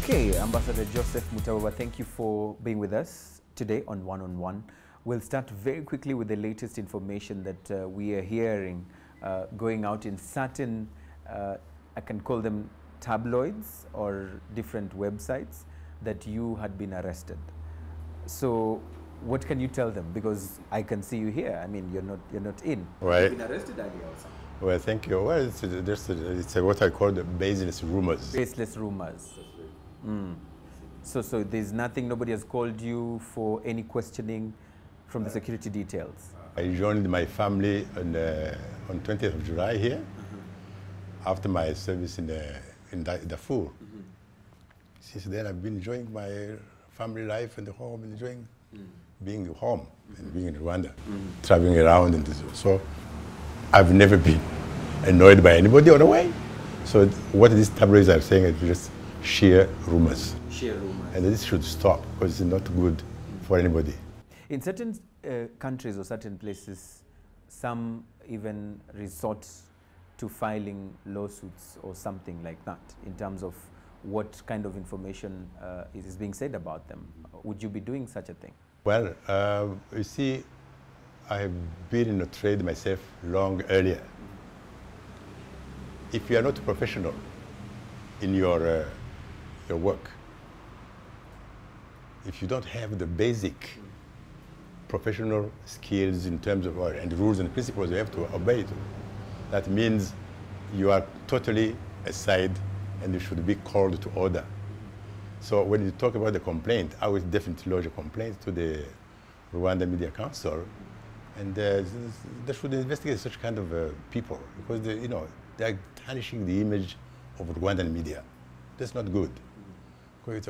Okay, Ambassador Joseph Mutaboba, thank you for being with us today on One on One. We'll start very quickly with the latest information that we are hearing going out in certain, I can call them tabloids or different websites, that you had been arrested. So what can you tell them? Because I can see you here. I mean, you're not in. Right. You've been arrested earlier or something. Well, thank you. Well, it's what I call the baseless rumors. Baseless rumors. So there's nothing, nobody has called you for any questioning from the security details? I joined my family on 20th of July here, after my service in Darfur. Since then, I've been enjoying my family life and the home, enjoying being home and being in Rwanda, traveling around. And so I've never been annoyed by anybody on the way. So what these tabloids are saying is just sheer rumors. Sheer rumors. And this should stop, because it's not good for anybody. In certain countries or certain places, some even resort to filing lawsuits or something like that in terms of what kind of information is being said about them. Would you be doing such a thing? Well, you see, I have been in a trade myself long earlier. If you are not a professional in your work, if you don't have the basic professional skills in terms of and rules and principles you have to obey to, that means you are totally aside and you should be called to order. So when you talk about the complaint, I would definitely lodge a complaint to the Rwanda Media Council, and they should investigate such kind of people, because they are tarnishing the image of Rwandan media. That's not good. Because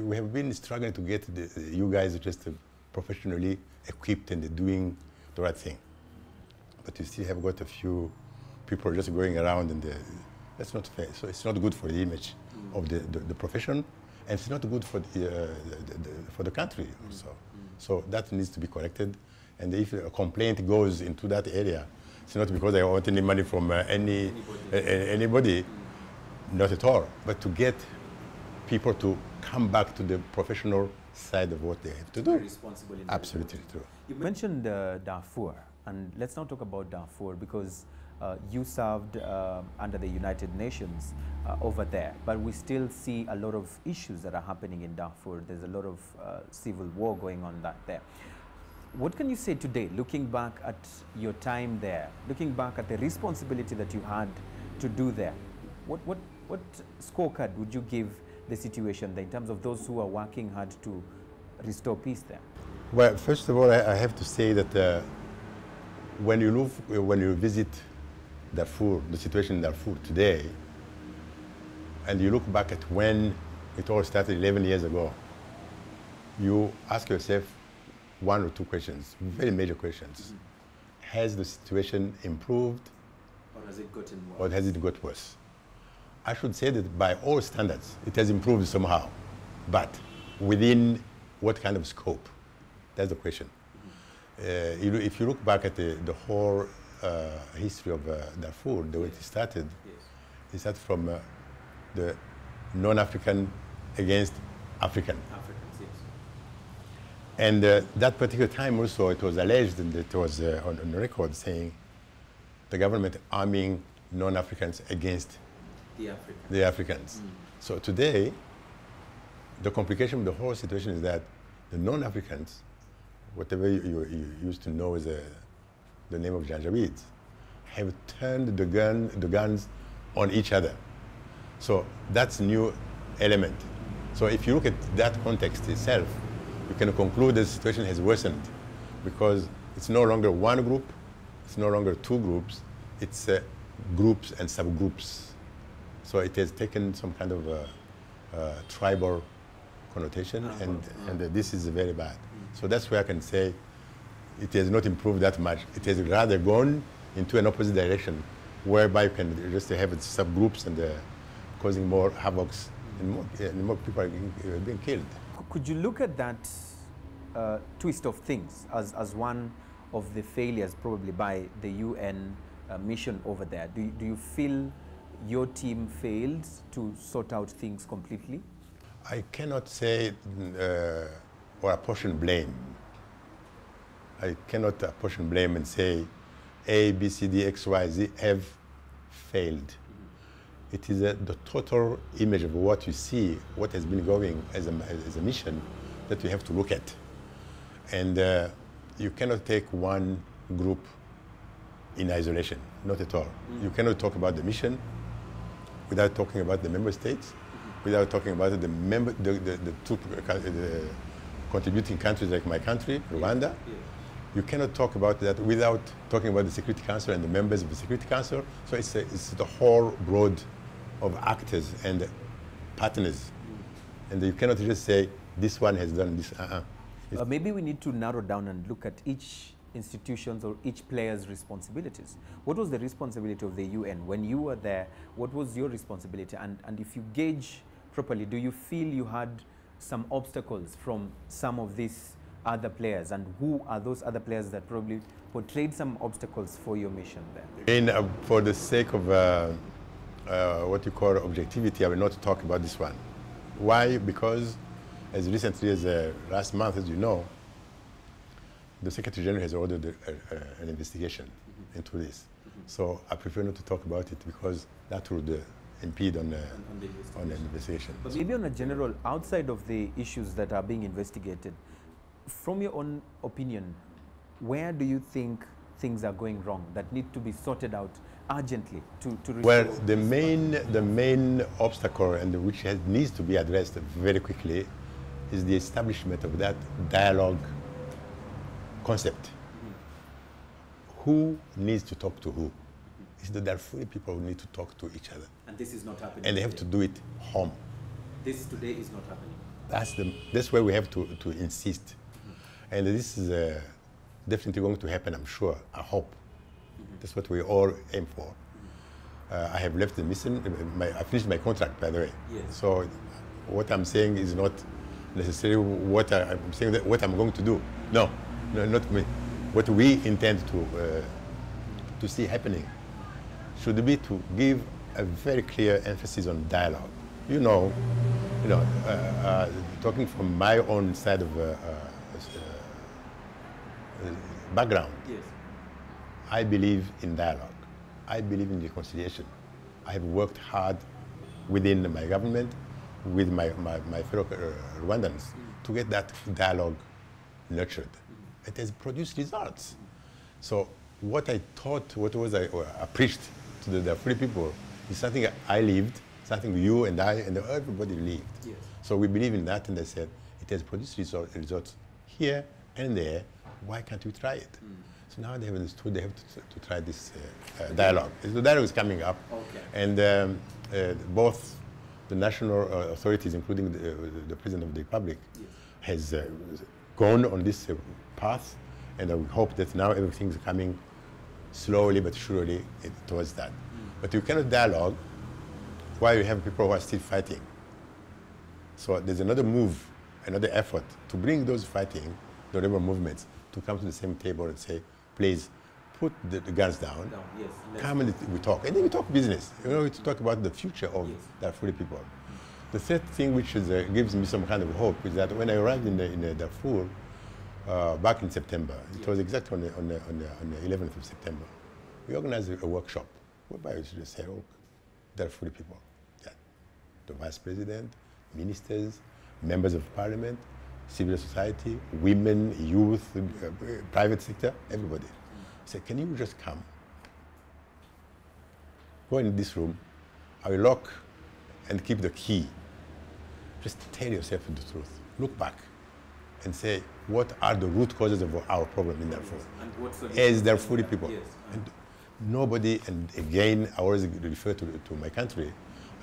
we have been struggling to get you guys just professionally equipped and doing the right thing. But you still have got a few people just going around, and that's not fair. So it's not good for the image of the profession, and it's not good for the country also. So that needs to be corrected. And if a complaint goes into that area, it's not because I want any money from anybody, not at all, but to get people to come back to the professional side of what they have to do. Responsible. Absolutely true. You mentioned Darfur, and let's now talk about Darfur, because you served under the United Nations over there, but we still see a lot of issues that are happening in Darfur. There's a lot of civil war going on there. What can you say today, looking back at your time there, looking back at the responsibility that you had to do there? What scorecard would you give the situation there in terms of those who are working hard to restore peace there? Well, first of all, I have to say that when you visit Darfur, the situation in Darfur today, and you look back at when it all started 11 years ago, you ask yourself one or two questions, very major questions. Has the situation improved, or has it gotten worse? Or has it got worse? I should say that by all standards, it has improved somehow, but within what kind of scope? That's the question. If you look back at the whole history of Darfur, the way it started, it started from the non-African against African. Africans, yes. And that particular time also, it was alleged, and it was on the record saying the government arming non-Africans against the Africans. So today, the complication of the whole situation is that the non-Africans, whatever you used to know as the name of Janjaweeds, have turned the guns on each other. So that's a new element. So if you look at that context itself, you can conclude the situation has worsened, because it's no longer one group, it's no longer two groups, it's groups and subgroups. So it has taken some kind of tribal connotation, and this is very bad. So that's where I can say it has not improved that much. It has rather gone into an opposite direction, whereby you can just have subgroups and causing more havocs, and more people are being killed. Could you look at that twist of things as one of the failures probably by the UN mission over there? Do you feel your team failed to sort out things completely? I cannot say or apportion blame. I cannot apportion blame and say A, B, C, D, X, Y, Z have failed. It is the total image of what you see, what has been going as a mission that we have to look at. And you cannot take one group in isolation, not at all. You cannot talk about the mission without talking about the member states, without talking about the two contributing countries like my country, Rwanda. You cannot talk about that without talking about the Security Council and the members of the Security Council. So it's the whole broad of actors and partners. And you cannot just say, this one has done this. Maybe we need to narrow down and look at each institution's or each player's responsibilities. What was the responsibility of the UN? When you were there, what was your responsibility? And if you gauge properly, do you feel you had some obstacles from some of these other players? And who are those other players that probably portrayed some obstacles for your mission there? And for the sake of what you call objectivity, I will not talk about this one. Why? Because as recently as last month, as you know, the Secretary General has ordered an investigation into this. So I prefer not to talk about it because that would impede on the investigation. But maybe on a general, outside of the issues that are being investigated, from your own opinion, where do you think things are going wrong that need to be sorted out urgently to well, the main obstacle and which needs to be addressed very quickly is the establishment of that dialogue concept. Who needs to talk to who? It's the Darfur people who need to talk to each other. And this is not happening. And they have to do it home. This today is not happening. That's where we have to insist. And this is definitely going to happen, I'm sure, I hope. That's what we all aim for. I have left the mission. I finished my contract, by the way. Yes. So what I'm saying is not necessarily what I'm saying, that what I'm going to do. No, not me. What we intend to see happening should be to give a very clear emphasis on dialogue. Talking from my own side of background, yes. I believe in dialogue. I believe in reconciliation. I have worked hard within my government, with my fellow Rwandans, to get that dialogue nurtured. It has produced results. So what I thought, what I preached to the Darfur people is something I lived, something you and I and everybody lived. Yes. So we believe in that, and I said, it has produced results here and there. Why can't we try it? So now they have understood they have to try this dialogue. The dialogue is coming up, okay. And both the national authorities, including the President of the Republic, yes. has gone on this path, and I hope that now everything is coming slowly but surely towards that. But you cannot dialogue while you have people who are still fighting. So there's another move, another effort to bring those fighting, the rebel movements, to come to the same table and say, please, put the guns down, yes, come and we talk. And then we talk business. We talk about the future of Darfur people. The third thing which gives me some kind of hope is that when I arrived in Darfur back in September, it was exactly on the 11th of September, we organized a workshop whereby we should say, oh, Darfur people, the vice president, ministers, members of parliament, civil society, women, youth, private sector, everybody. I said, can you just come? Go in this room, I will lock and keep the key. Just tell yourself the truth. Look back and say, what are the root causes of our problem in Darfur? As Darfur people. Yes. And nobody, and again, I always refer to my country,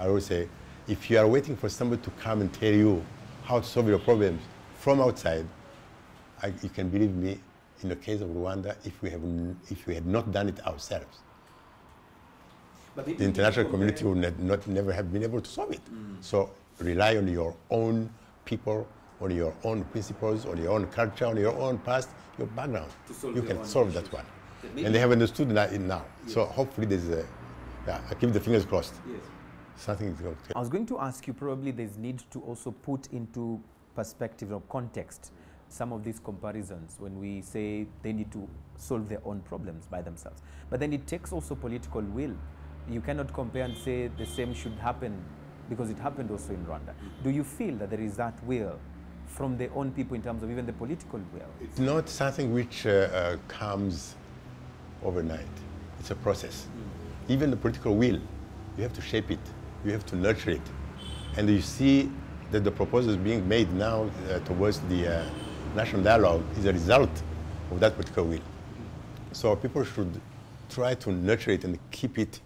I always say, if you are waiting for somebody to come and tell you how to solve your problems from outside, you can believe me, in the case of Rwanda, if we had not done it ourselves, the international community would never have been able to solve it. So rely on your own people, on your own principles, on your own culture, on your own past, your background. You can solve that one. And they have understood that now. Yes. So hopefully there's I keep the fingers crossed. Yes. something is going to. I was going to ask you, probably there's need to also put into perspective or context some of these comparisons when we say they need to solve their own problems by themselves. But then it takes also political will. You cannot compare and say the same should happen because it happened also in Rwanda. Do you feel that there is that will from their own people in terms of even the political will? It's not something which comes overnight. It's a process. Even the political will, you have to shape it. You have to nurture it. And you see that the proposals being made now towards the national dialogue is a result of that political will. So people should try to nurture it and keep it,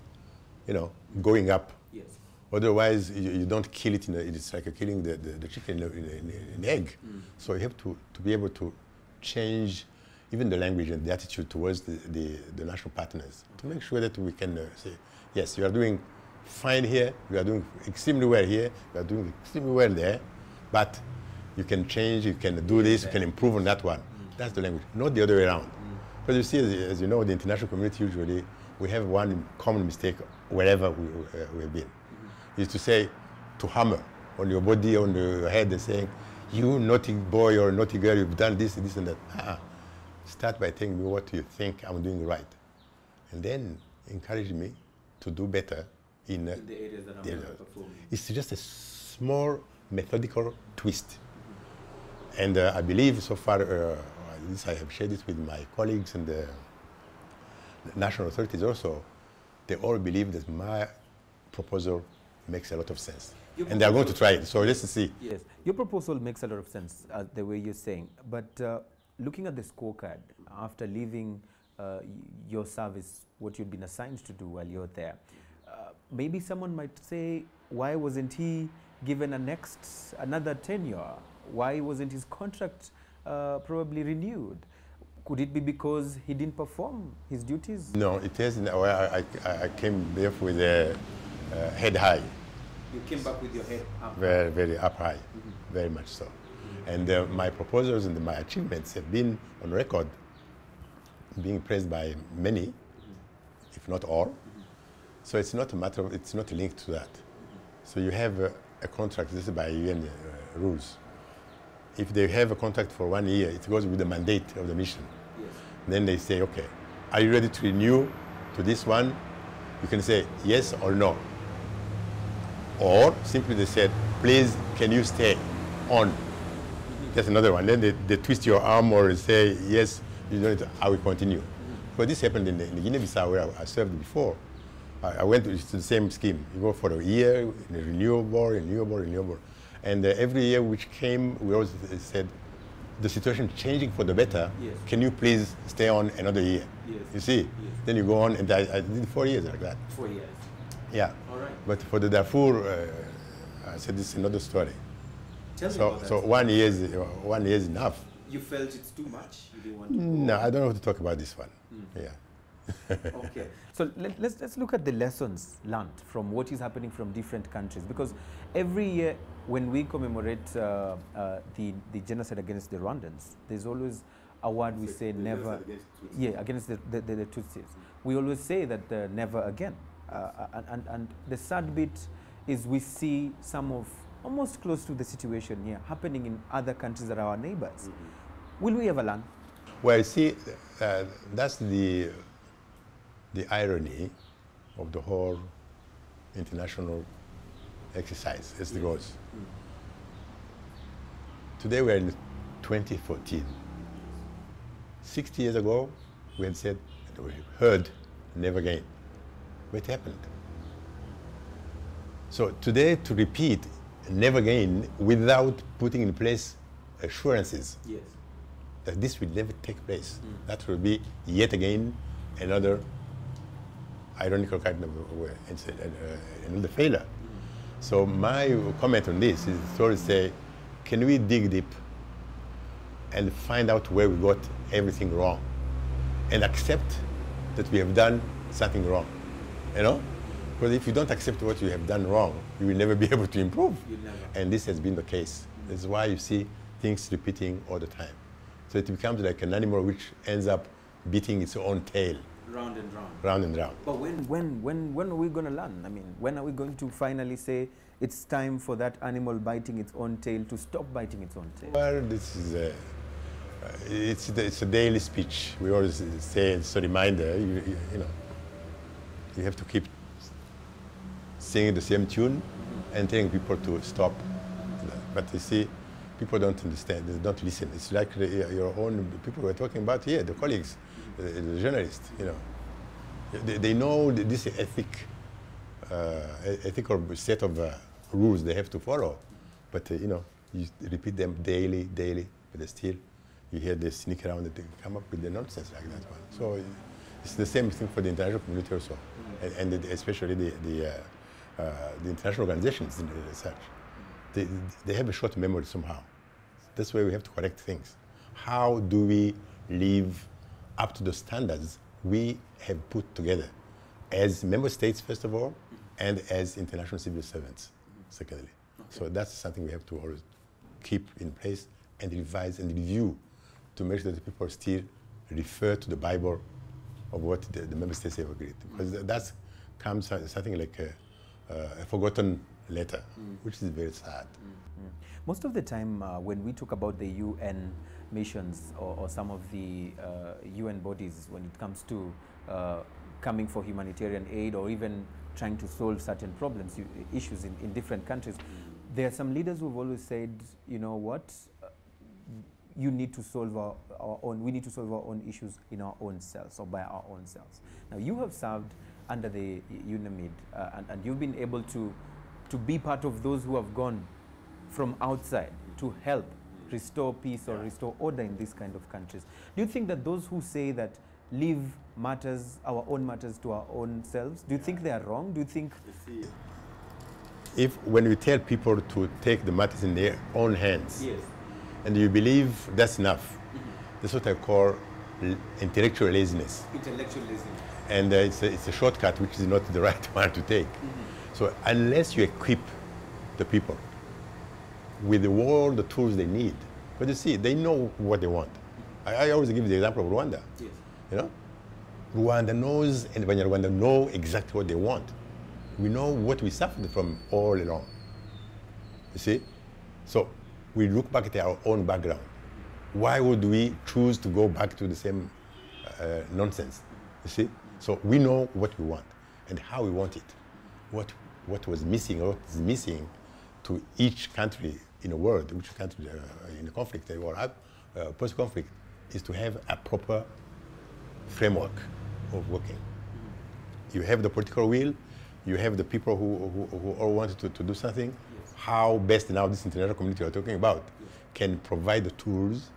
you know, going up. Yes. Otherwise, you don't kill it. It's like killing the chicken in the egg. So you have to be able to change even the language and the attitude towards the national partners to make sure that we can say, yes, you are doing fine here, you are doing extremely well here, you are doing extremely well there, but you can change, you can do this, you can improve on that one. That's the language, not the other way around. Because you see, as you know, the international community usually, we have one common mistake wherever we have been. Is to say, to hammer on your body, on your head, and saying, you naughty boy or naughty girl, you've done this, this and that. Start by telling me what you think I'm doing right. And then encourage me to do better in the areas that I'm not performing. It's just a small methodical twist. And I believe so far, at least I have shared it with my colleagues and the national authorities also, they all believe that my proposal makes a lot of sense. And they are going to try it, so let's see. Yes, your proposal makes a lot of sense, the way you're saying. But looking at the scorecard, after leaving your service, what you'd been assigned to do while you're there, maybe someone might say, why wasn't he given another tenure? Why wasn't his contract probably renewed? Could it be because he didn't perform his duties? No, it isn't. I came there with a head high. You came back with your head up? Very, very up high, very much so. And my proposals and my achievements have been on record, being praised by many, if not all. So it's not a matter of, it's not linked to that. So you have a contract, this is by UN rules. If they have a contract for 1 year, it goes with the mandate of the mission. Yes. Then they say, okay, are you ready to renew to this one? You can say yes or no. Or simply they said, please, can you stay on? That's another one. Then they twist your arm or say, yes, you don't need to, I will continue. But this happened in Guinea-Bissau where I served before. I went to the same scheme. You go for a year, in a renewable. And every year which came, we always said, the situation changing for the better, yes. Can you please stay on another year? Yes. You see? Yes. Then you go on, and I did 4 years like that. 4 years? Yeah. All right. But for the Darfur, I said this is another story. Tell me about that. So 1 year is enough. You felt it's too much? You didn't want to go? No, I don't know how to talk about this one. Yeah. Okay. So let's look at the lessons learned from what is happening from different countries, because every year when we commemorate the genocide against the Rwandans, there's always a word we say never. Against the Tutsis. We always say that never again. And the sad bit is we see some of almost close to the situation here happening in other countries that are our neighbors. Will we ever learn? Well, see, that's the irony of the whole international exercise as it goes. Today we're in 2014. 60 years ago, we had said, we heard, never again. But it happened. So today, to repeat, never again, without putting in place assurances that this will never take place. That will be, yet again, another ironical kind of another failure. So my comment on this is to say, can we dig deep and find out where we got everything wrong and accept that we have done something wrong, you know? Because if you don't accept what you have done wrong, you will never be able to improve. And this has been the case. That's why you see things repeating all the time. So it becomes like an animal which ends up beating its own tail. Round and round. Round and round. But when are we going to learn? I mean, when are we going to finally say it's time for that animal biting its own tail to stop biting its own tail? Well, this is it's a daily speech. We always say it's a reminder. You know, you have to keep singing the same tune and telling people to stop. But you see, people don't understand. They don't listen. It's like your own people we're talking about here, the colleagues, the journalists. You know, they know this ethical set of rules they have to follow, but you know, you repeat them daily, but still, you hear they sneak around and they come up with the nonsense like that one. So it's the same thing for the international community also, and especially the international organizations in research. They have a short memory somehow. That's why we have to correct things. How do we live up to the standards we have put together as member states, first of all, and as international civil servants, secondly. Okay. So that's something we have to always keep in place and revise and review to make sure that people still refer to the Bible of what the member states have agreed. Because that comes something like a forgotten letter, which is very sad. Most of the time when we talk about the UN missions or some of the UN bodies, when it comes to coming for humanitarian aid or even trying to solve certain problems, issues in different countries, there are some leaders who've always said, you know what, you need to solve our own, we need to solve our own issues in our own selves or by our own selves. Now you have served under the UNAMID and you've been able to be part of those who have gone from outside to help restore peace or restore order in these kind of countries. Do you think that those who say that leave matters, our own matters to our own selves, do you think they are wrong? Do you think... If when we tell people to take the matters in their own hands, yes, and you believe that's enough, that's what I call intellectual laziness. Intellectual laziness. And it's a shortcut which is not the right one to take. So unless you equip the people with all the tools they need, but you see, they know what they want. I always give the example of Rwanda. Yes. You know, Rwanda knows, and Rwanda know exactly what they want. We know what we suffered from all along. You see, so we look back at our own background. Why would we choose to go back to the same nonsense? You see, so we know what we want and how we want it. What was missing or what is missing to each country in the world, which country in a conflict or post-conflict, is to have a proper framework of working. You have the political will, you have the people who all wanted to do something. Yes. How best now this international community we're talking about can provide the tools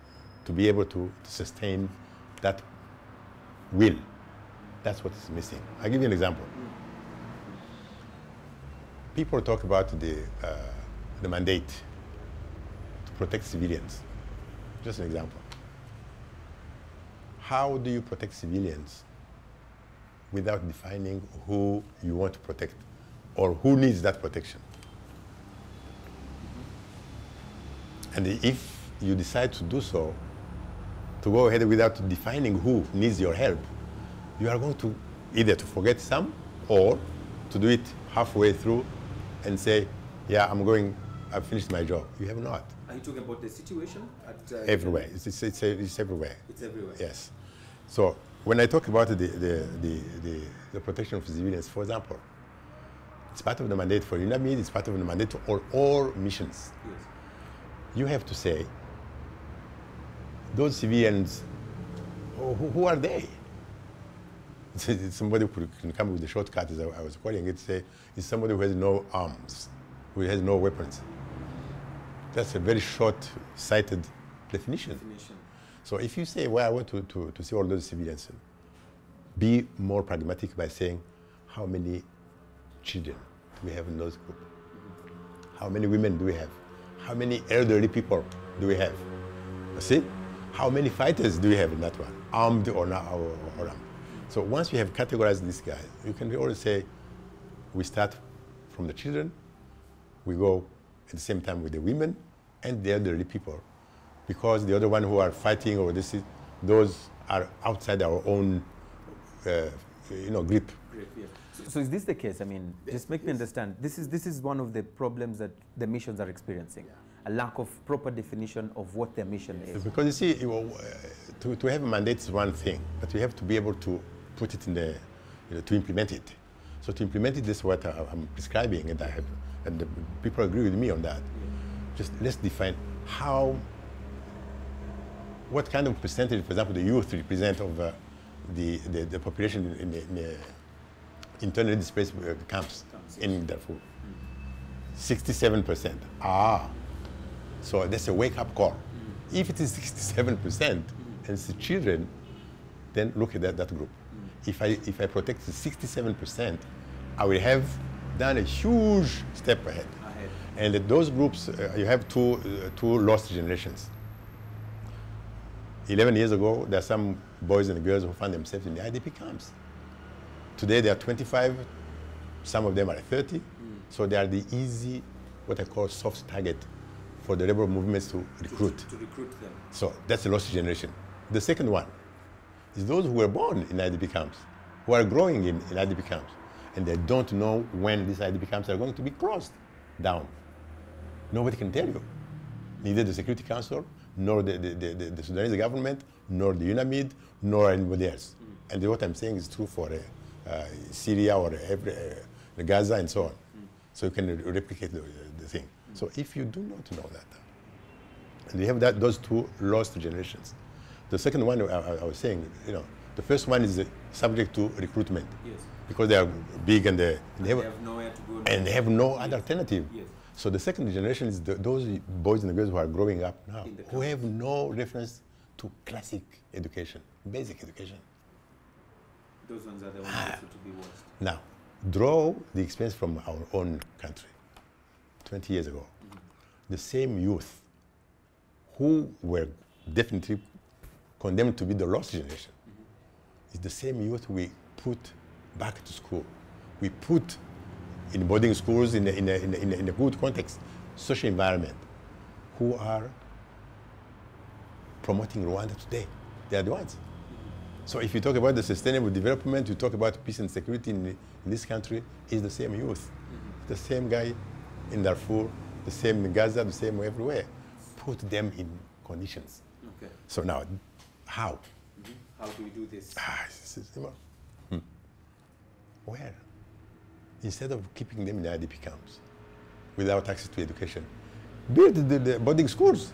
to be able to sustain that will. That's what is missing. I'll give you an example. People talk about the mandate to protect civilians. Just an example. How do you protect civilians without defining who you want to protect or who needs that protection? And if you decide to do so, to go ahead without defining who needs your help, you are going to either to forget some or to do it halfway through and say, yeah, I've finished my job. You have not. Are you talking about the situation? Everywhere. It's everywhere. It's everywhere. Yes. So when I talk about the protection of civilians, for example, it's part of the mandate for UNAMID, it's part of the mandate for all missions. Yes. You have to say, those civilians, who are they? Somebody can come with the shortcut, as I was calling it, say, it's somebody who has no arms, who has no weapons. That's a very short-sighted definition. So if you say, well, I want to see all those civilians, be more pragmatic by saying, how many children do we have in those groups? How many women do we have? How many elderly people do we have? You see? How many fighters do we have in that one? Armed or not armed? So once you have categorized these guys, you can always say, we start from the children, we go at the same time with the women and the elderly people, because the other one who are fighting or those are outside our own grip. Yeah. So is this the case? I mean, just make me understand. This is one of the problems that the missions are experiencing. Yeah. A lack of proper definition of what their mission is. Because you see, to have a mandate is one thing, but you have to be able to put it in the, to implement it. So to implement it, this is what I'm prescribing, and the people agree with me on that. Just let's define what kind of percentage, for example, the youth represent of the population in the internally displaced camps in Darfur. 67%. So that's a wake-up call. If it is 67% and it's the children, then look at that group. If I protect the 67%, I will have done a huge step ahead. And those groups, you have two lost generations. 11 years ago, there are some boys and girls who found themselves in the IDP camps. Today, they are 25. Some of them are 30. So they are the easy, what I call soft target for the rebel movements to recruit. To recruit them. So that's the lost generation. The second one is those who were born in IDP camps, who are growing in IDP camps, and they don't know when these IDP camps are going to be closed down. Nobody can tell you. Neither the Security Council, nor the Sudanese government, nor the UNAMID, nor anybody else. And what I'm saying is true for Syria or Gaza and so on. So you can replicate the thing. So if you do not know that, and you have those two lost generations. The second one, I was saying, the first one is subject to recruitment. Yes. Because they are big and they have nowhere to go. And they have no other alternative. Yes. So the second generation is those boys and girls who are growing up now, who have no reference to classic education, basic education. Those ones are the ones also to be watched. Now, draw the experience from our own country. 20 years ago, the same youth who were definitely condemned to be the lost generation is the same youth we put back to school. We put in boarding schools in a good context, social environment, who are promoting Rwanda today. They are the ones. So if you talk about the sustainable development, you talk about peace and security in this country, it's the same youth. The same guy in Darfur, the same in Gaza, the same everywhere. Put them in conditions. Okay. So now, how? How do we do this? Where? Instead of keeping them in IDP camps without access to education, build the boarding schools.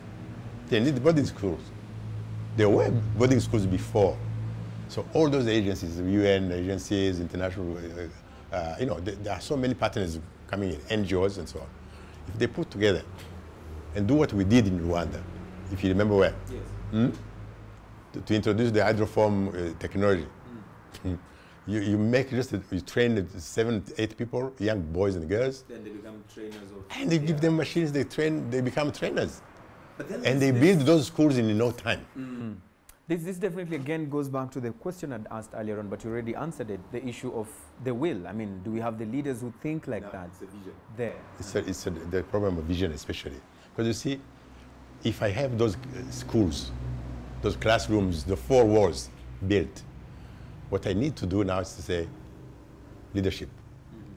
They need boarding schools. There were boarding schools before. So all those agencies, UN agencies, international, there are so many partners coming in, NGOs and so on. If they put together and do what we did in Rwanda, if you remember well, yes. To introduce the hydroform technology. You train 7, 8 people, young boys and girls. Then they become trainers. And they give them machines, they become trainers. And they build those schools in no time. This definitely again goes back to the question I'd asked earlier on, but you already answered it, the issue of the will. I mean, do we have the leaders who think like that? It's a vision. There. It's the problem of vision especially. Because you see, if I have those schools, those classrooms, the 4 walls built, what I need to do now is to say, leadership,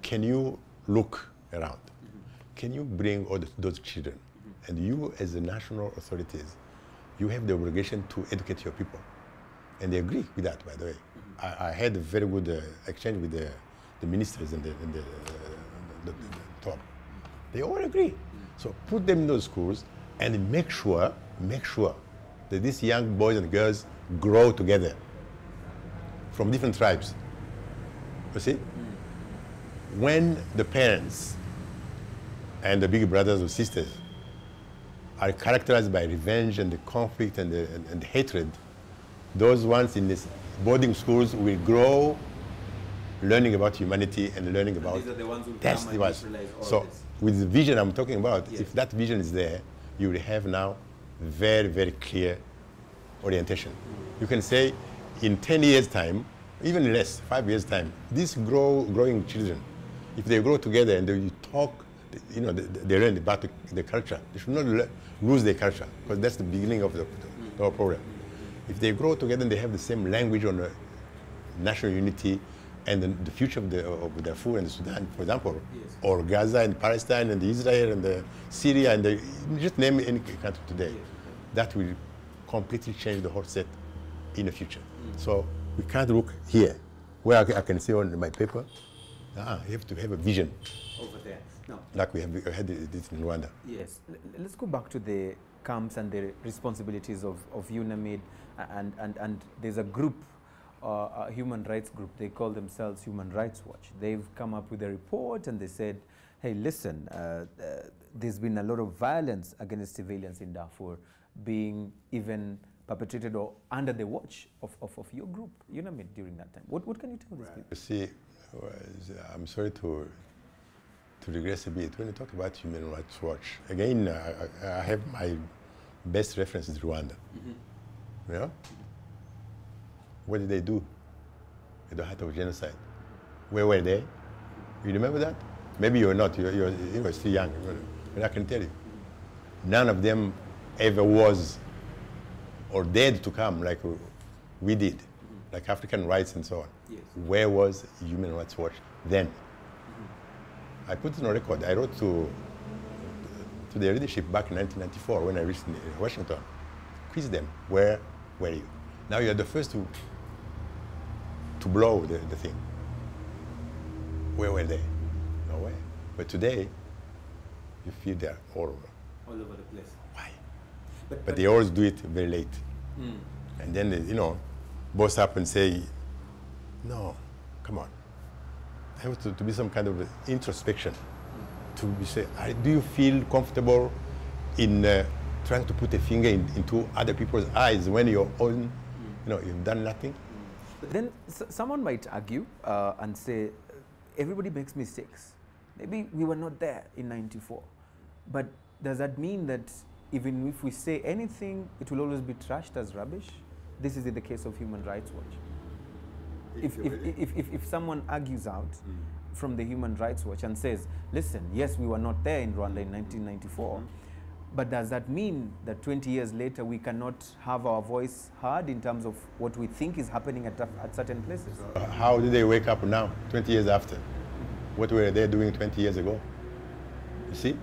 can you look around? Can you bring all those children? And you as the national authorities, you have the obligation to educate your people. And they agree with that, by the way. I had a very good exchange with the ministers and the top. They all agree. So put them in those schools and make sure that these young boys and girls grow together from different tribes. You see? When the parents and the big brothers or sisters are characterized by revenge and the conflict and the hatred, those ones in these boarding schools will grow learning about humanity and learning about... These are the ones who that's come the ones. So with the vision I'm talking about, yes. If that vision is there, you will have now very, very clear orientation. You can say in 10 years' time, even less, 5 years' time, these growing children, if they grow together and they talk, they learn about the culture. They should not lose their culture, because that's the beginning of the problem. If they grow together and they have the same language on national unity and the future of Darfur and Sudan, for example, Yes. or Gaza and Palestine and Israel and Syria and just name any country today, Yes. that will completely change the whole set in the future. So we can't look here, where I can say on my paper, you have to have a vision, Over there. No. like we had this in Rwanda. Yes. Let's go back to the camps and the responsibilities of UNAMID, and there's a group, a human rights group, they call themselves Human Rights Watch. They've come up with a report and they said, hey, listen, there's been a lot of violence against civilians in Darfur being even perpetrated or under the watch of your group, UNAMID, during that time. What can you tell these people? You see, I'm sorry to regress a bit. When you talk about Human Rights Watch, again, I have my best reference is Rwanda. Mm-hmm. You know? What did they do at the height of genocide? Where were they? You remember that? Maybe you're not. You're still young. But I can tell you, none of them ever was or dared to come like we did, like African rights and so on. Yes. Where was Human Rights Watch then? I put it on record. I wrote to the leadership back in 1994 when I reached Washington. Quiz them, where were you? Now you're the first to blow the thing. Where were they? Nowhere. But today, you feel they're all over. All over the place. Why? But they always do it very late. And then, boss up and say, no, come on. There has to be some kind of introspection. To say, do you feel comfortable in trying to put a finger into other people's eyes when your own, you've done nothing? But then someone might argue and say, everybody makes mistakes. Maybe we were not there in '94. But does that mean that even if we say anything, it will always be trashed as rubbish? This is in the case of Human Rights Watch. If someone argues out from the Human Rights Watch and says, listen, yes, we were not there in Rwanda in 1994, but does that mean that 20 years later we cannot have our voice heard in terms of what we think is happening at certain places? How did they wake up now, 20 years after? What were they doing 20 years ago? You see?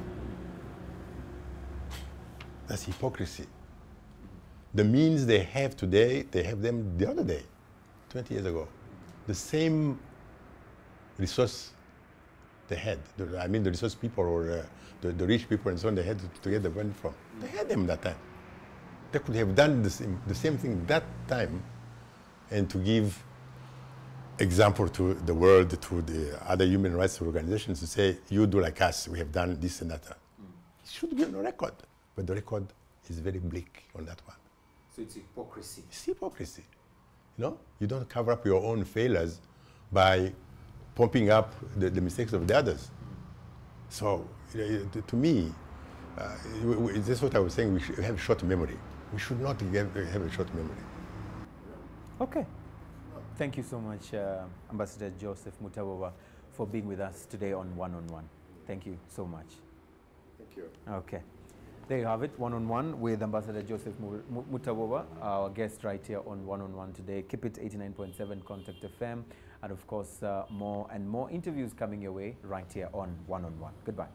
That's hypocrisy. The means they have today, they have them the other day, 20 years ago. The same resource they had, the resource people or the rich people and so on, they had to get the money from. They had them that time. They could have done the same thing that time and to give example to the world, to the other human rights organizations to say, you do like us, we have done this and that. It should be on the record, but the record is very bleak on that one. So it's hypocrisy. It's hypocrisy. You don't cover up your own failures by pumping up the mistakes of the others. So, to me, that's what I was saying, we should have short memory. We should not have a short memory. Okay. Thank you so much, Ambassador Joseph Mutaboba, for being with us today on One-on-One. Thank you so much. Thank you. Okay. There you have it, One-on-One with Ambassador Joseph Mutaboba, our guest right here on One-on-One today. Keep it 89.7 Contact FM. And of course, more and more interviews coming your way right here on One-on-One. Goodbye.